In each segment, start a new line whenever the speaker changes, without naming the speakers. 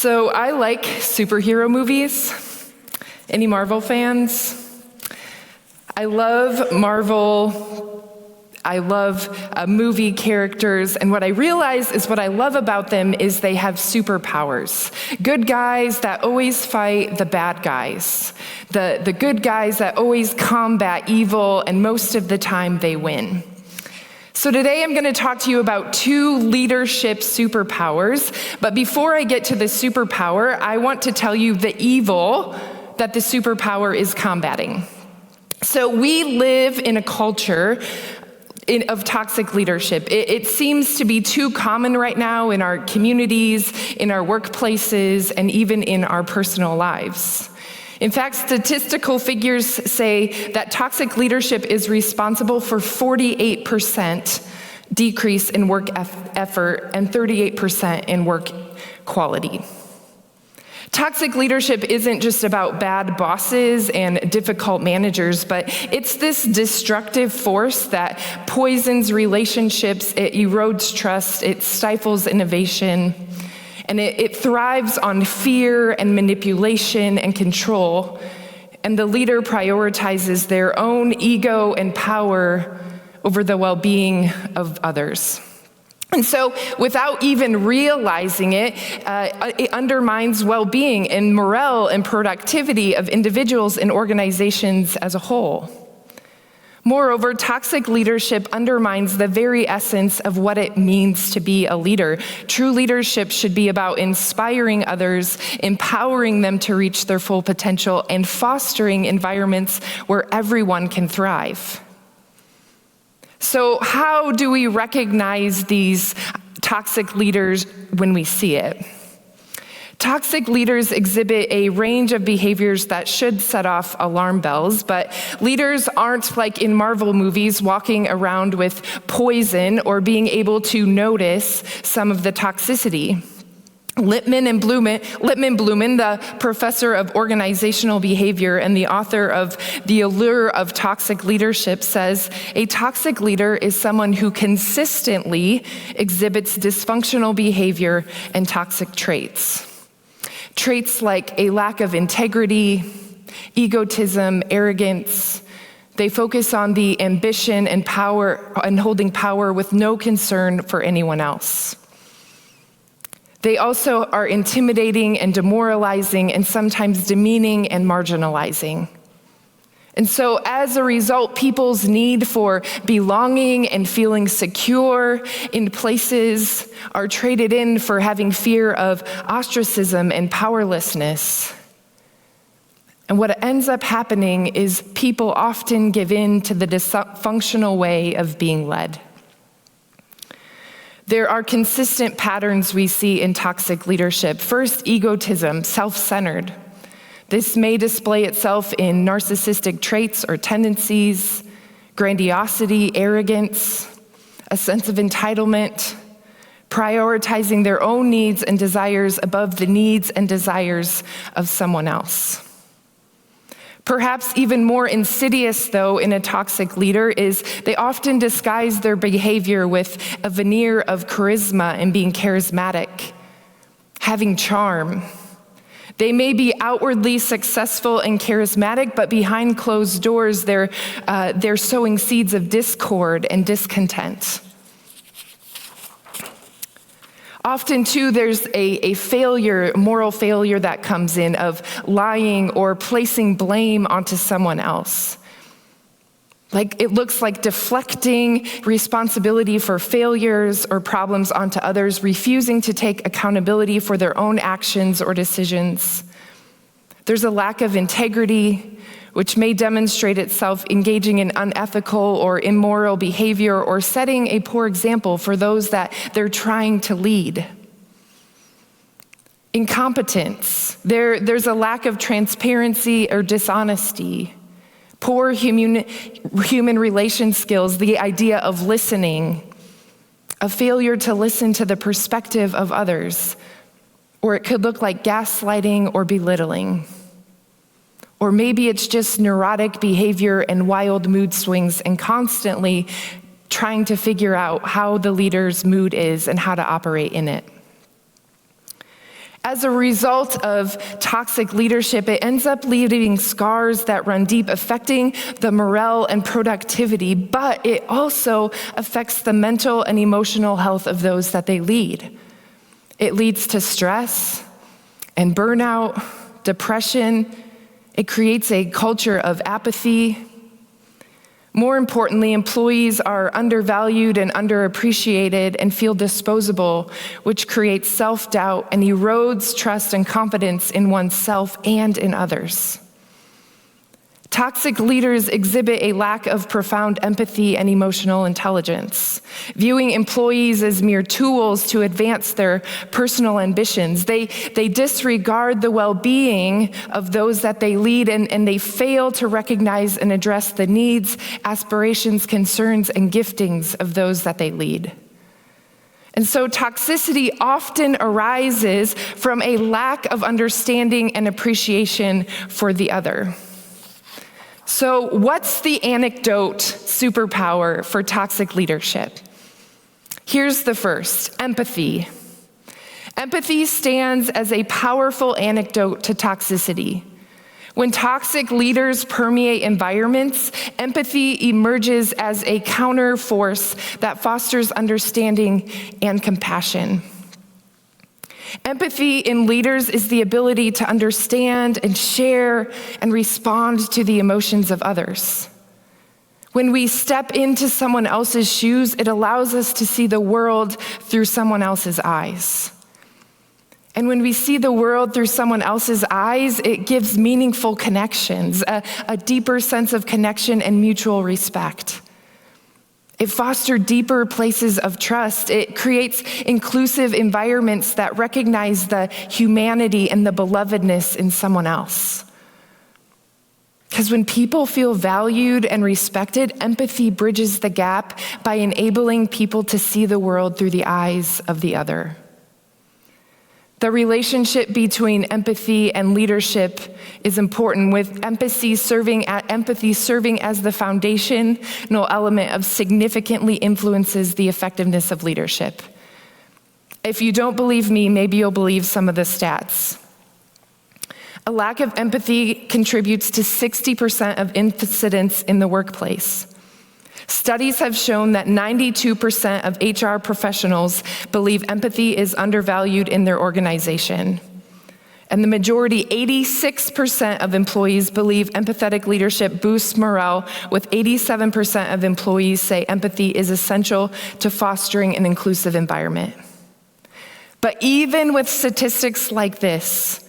So I like superhero movies. Any Marvel fans? I love Marvel. I love movie characters, and what I realize is what I love about them is they have superpowers. Good guys that always fight the bad guys. The good guys that always combat evil, and most of the time they win. So today I'm going to talk to you about 2 leadership superpowers, but before I get to the superpower, I want to tell you the evil that the superpower is combating. So we live in a culture of toxic leadership. It seems to be too common right now in our communities, in our workplaces, and even in our personal lives. In fact, statistical figures say that toxic leadership is responsible for 48% decrease in work effort and 38% in work quality. Toxic leadership isn't just about bad bosses and difficult managers, but it's this destructive force that poisons relationships, it erodes trust, it stifles innovation, and it thrives on fear and manipulation and control, and the leader prioritizes their own ego and power over the well-being of others. And so, without even realizing it, it undermines well-being and morale and productivity of individuals and organizations as a whole. Moreover, toxic leadership undermines the very essence of what it means to be a leader. True leadership should be about inspiring others, empowering them to reach their full potential, and fostering environments where everyone can thrive. So how do we recognize these toxic leaders when we see it? Toxic leaders exhibit a range of behaviors that should set off alarm bells, but leaders aren't like in Marvel movies walking around with poison or being able to notice some of the toxicity. Lippman Blumen, the professor of organizational behavior and the author of The Allure of Toxic Leadership, says, a toxic leader is someone who consistently exhibits dysfunctional behavior and toxic traits. Traits like a lack of integrity, egotism, arrogance. They focus on the ambition and power and holding power with no concern for anyone else. They also are intimidating and demoralizing and sometimes demeaning and marginalizing. And so as a result, people's need for belonging and feeling secure in places are traded in for having fear of ostracism and powerlessness. And what ends up happening is people often give in to the dysfunctional way of being led. There are consistent patterns we see in toxic leadership. First, egotism, self-centered. This may display itself in narcissistic traits or tendencies, grandiosity, arrogance, a sense of entitlement, prioritizing their own needs and desires above the needs and desires of someone else. Perhaps even more insidious, though, in a toxic leader is they often disguise their behavior with a veneer of charisma and being charismatic, having charm. They may be outwardly successful and charismatic, but behind closed doors, they're sowing seeds of discord and discontent. Often, too, there's a moral failure that comes in of lying or placing blame onto someone else. Like it looks like deflecting responsibility for failures or problems onto others, refusing to take accountability for their own actions or decisions. There's a lack of integrity, which may demonstrate itself engaging in unethical or immoral behavior or setting a poor example for those that they're trying to lead. Incompetence. There's a lack of transparency or dishonesty. Poor human relation skills, the idea of listening, a failure to listen to the perspective of others, or it could look like gaslighting or belittling. Or maybe it's just neurotic behavior and wild mood swings and constantly trying to figure out how the leader's mood is and how to operate in it. As a result of toxic leadership, it ends up leaving scars that run deep, affecting the morale and productivity, but it also affects the mental and emotional health of those that they lead. It leads to stress and burnout, depression. It creates a culture of apathy. More importantly, employees are undervalued and underappreciated and feel disposable, which creates self-doubt and erodes trust and confidence in oneself and in others. Toxic leaders exhibit a lack of profound empathy and emotional intelligence, viewing employees as mere tools to advance their personal ambitions. They disregard the well-being of those that they lead, and they fail to recognize and address the needs, aspirations, concerns, and giftings of those that they lead. And so toxicity often arises from a lack of understanding and appreciation for the other. So what's the anecdote superpower for toxic leadership? Here's the first: empathy. Empathy stands as a powerful antidote to toxicity. When toxic leaders permeate environments, empathy emerges as a counter force that fosters understanding and compassion. Empathy in leaders is the ability to understand and share and respond to the emotions of others. When we step into someone else's shoes, it allows us to see the world through someone else's eyes. And when we see the world through someone else's eyes, it gives meaningful connections, a deeper sense of connection and mutual respect. It fosters deeper places of trust. It creates inclusive environments that recognize the humanity and the belovedness in someone else. Because when people feel valued and respected, empathy bridges the gap by enabling people to see the world through the eyes of the other. The relationship between empathy and leadership is important, with empathy serving as the foundational element of significantly influences the effectiveness of leadership. If you don't believe me, maybe you'll believe some of the stats. A lack of empathy contributes to 60% of incidents in the workplace. Studies have shown that 92% of HR professionals believe empathy is undervalued in their organization. And the majority, 86% of employees, believe empathetic leadership boosts morale, with 87% of employees say empathy is essential to fostering an inclusive environment. But even with statistics like this,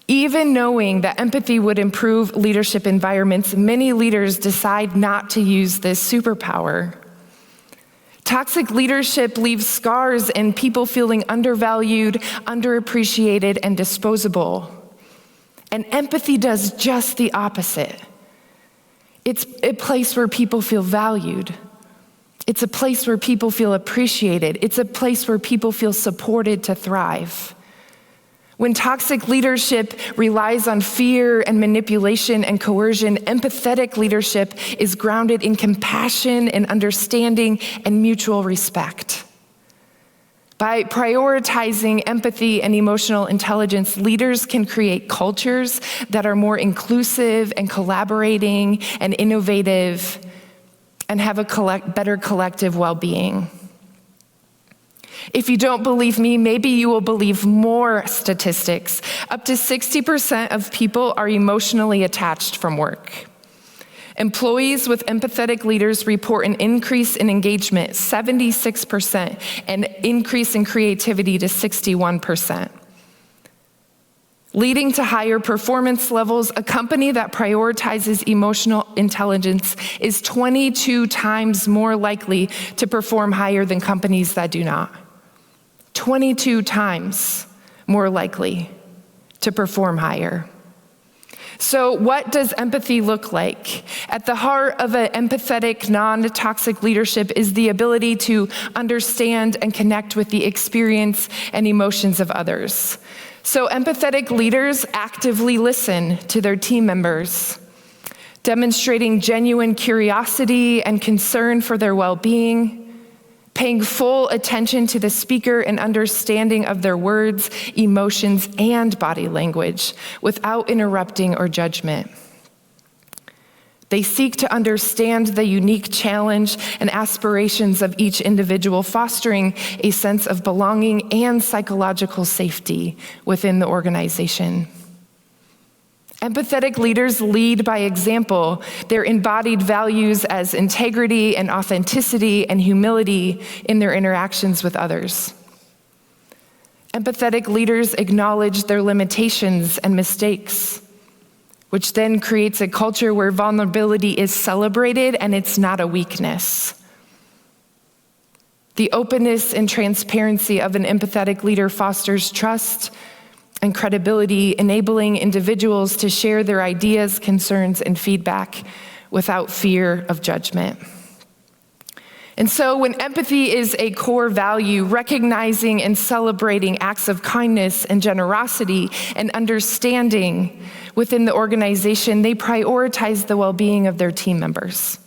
even knowing that empathy would improve leadership environments, many leaders decide not to use this superpower. Toxic leadership leaves scars in people feeling undervalued, underappreciated, and disposable. And empathy does just the opposite. It's a place where people feel valued. It's a place where people feel appreciated. It's a place where people feel supported to thrive. When toxic leadership relies on fear and manipulation and coercion, empathetic leadership is grounded in compassion and understanding and mutual respect. By prioritizing empathy and emotional intelligence, leaders can create cultures that are more inclusive and collaborating and innovative and have a better collective well-being. If you don't believe me, maybe you will believe more statistics. Up to 60% of people are emotionally attached from work. Employees with empathetic leaders report an increase in engagement, 76%, and increase in creativity to 61%. Leading to higher performance levels, a company that prioritizes emotional intelligence is 22 times more likely to perform higher than companies that do not. 22 times more likely to perform higher. So what does empathy look like? At the heart of an empathetic, non-toxic leadership is the ability to understand and connect with the experience and emotions of others. So empathetic leaders actively listen to their team members, demonstrating genuine curiosity and concern for their well-being. paying full attention to the speaker and understanding of their words, emotions, and body language without interrupting or judgment. They seek to understand the unique challenge and aspirations of each individual, fostering a sense of belonging and psychological safety within the organization. Empathetic leaders lead by example. Their embodied values as integrity and authenticity and humility in their interactions with others. Empathetic leaders acknowledge their limitations and mistakes, which then creates a culture where vulnerability is celebrated and it's not a weakness. The openness and transparency of an empathetic leader fosters trust and credibility, enabling individuals to share their ideas, concerns, and feedback without fear of judgment. And so when empathy is a core value, recognizing and celebrating acts of kindness and generosity and understanding within the organization, they prioritize the well-being of their team members,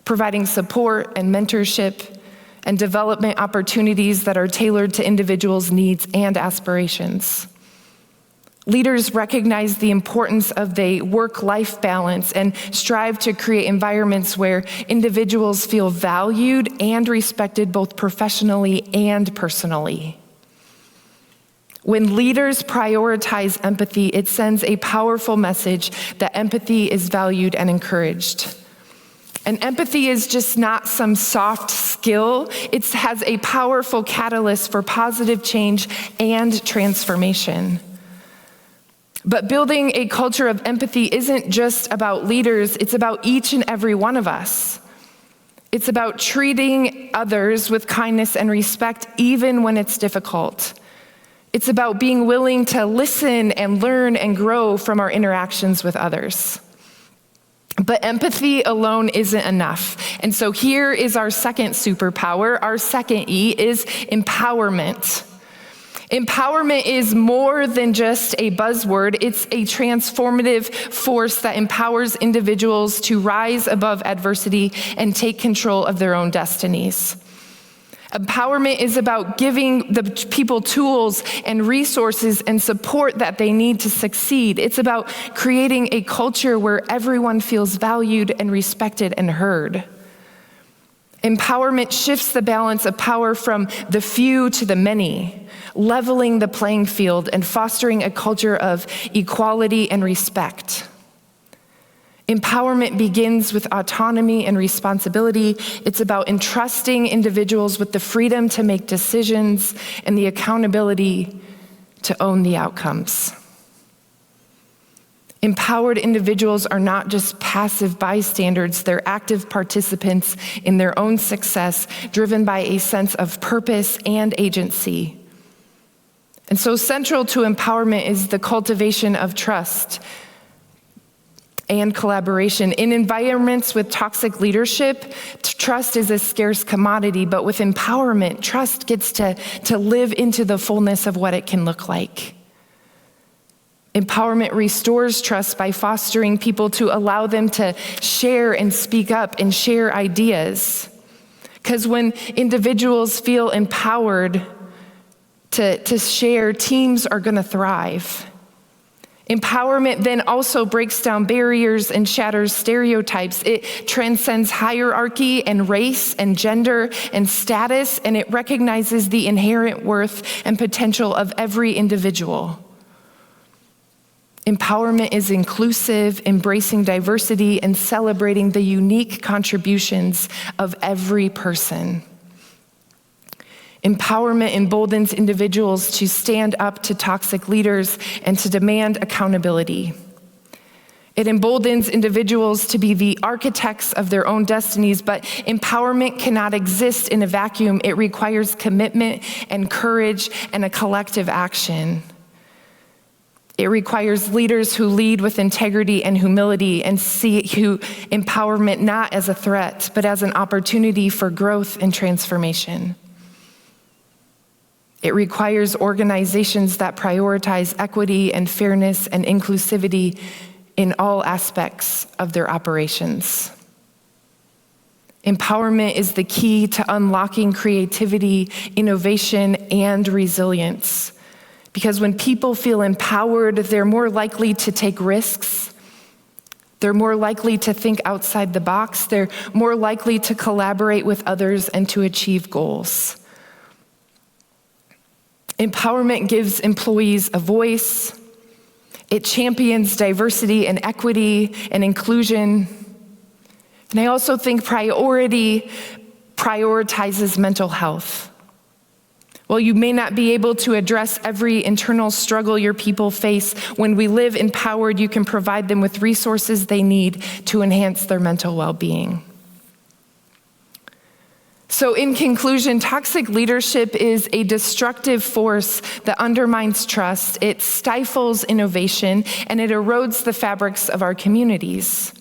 providing support and mentorship and development opportunities that are tailored to individuals' needs and aspirations. Leaders recognize the importance of the work-life balance and strive to create environments where individuals feel valued and respected both professionally and personally. When leaders prioritize empathy, it sends a powerful message that empathy is valued and encouraged. And empathy is just not some soft skill. It has a powerful catalyst for positive change and transformation. But building a culture of empathy isn't just about leaders, it's about each and every one of us. It's about treating others with kindness and respect even when it's difficult. It's about being willing to listen and learn and grow from our interactions with others. But empathy alone isn't enough. And so here is our second superpower. Our second E is empowerment. Empowerment is more than just a buzzword. It's a transformative force that empowers individuals to rise above adversity and take control of their own destinies. Empowerment is about giving the people tools and resources and support that they need to succeed. It's about creating a culture where everyone feels valued and respected and heard. Empowerment shifts the balance of power from the few to the many, leveling the playing field and fostering a culture of equality and respect. Empowerment begins with autonomy and responsibility. It's about entrusting individuals with the freedom to make decisions and the accountability to own the outcomes. Empowered individuals are not just passive bystanders, they're active participants in their own success, driven by a sense of purpose and agency. And so central to empowerment is the cultivation of trust and collaboration. In environments with toxic leadership, trust is a scarce commodity, but with empowerment, trust gets to live into the fullness of what it can look like. Empowerment restores trust by fostering people to allow them to share and speak up and share ideas. Because when individuals feel empowered to share, teams are going to thrive. Empowerment then also breaks down barriers and shatters stereotypes. It transcends hierarchy and race and gender and status, and it recognizes the inherent worth and potential of every individual. Empowerment is inclusive, embracing diversity, and celebrating the unique contributions of every person. Empowerment emboldens individuals to stand up to toxic leaders and to demand accountability. It emboldens individuals to be the architects of their own destinies, but empowerment cannot exist in a vacuum. It requires commitment and courage and a collective action. It requires leaders who lead with integrity and humility and see empowerment not as a threat, but as an opportunity for growth and transformation. It requires organizations that prioritize equity and fairness and inclusivity in all aspects of their operations. Empowerment is the key to unlocking creativity, innovation, and resilience. Because when people feel empowered, they're more likely to take risks. They're more likely to think outside the box. They're more likely to collaborate with others and to achieve goals. Empowerment gives employees a voice. It champions diversity and equity and inclusion. And I also think priority prioritizes mental health. While you may not be able to address every internal struggle your people face, when we live empowered, you can provide them with resources they need to enhance their mental well-being. So in conclusion, toxic leadership is a destructive force that undermines trust, it stifles innovation, and it erodes the fabrics of our communities.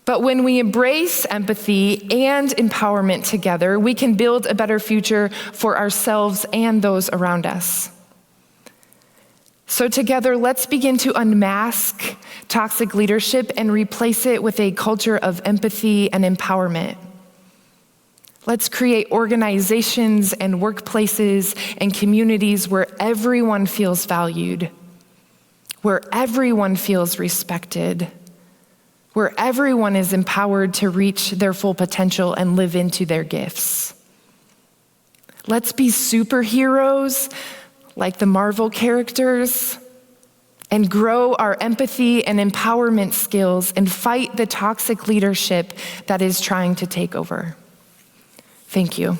But when we embrace empathy and empowerment together, we can build a better future for ourselves and those around us. So together, let's begin to unmask toxic leadership and replace it with a culture of empathy and empowerment. Let's create organizations and workplaces and communities where everyone feels valued, where everyone feels respected, where everyone is empowered to reach their full potential and live into their gifts. Let's be superheroes like the Marvel characters and grow our empathy and empowerment skills and fight the toxic leadership that is trying to take over. Thank you.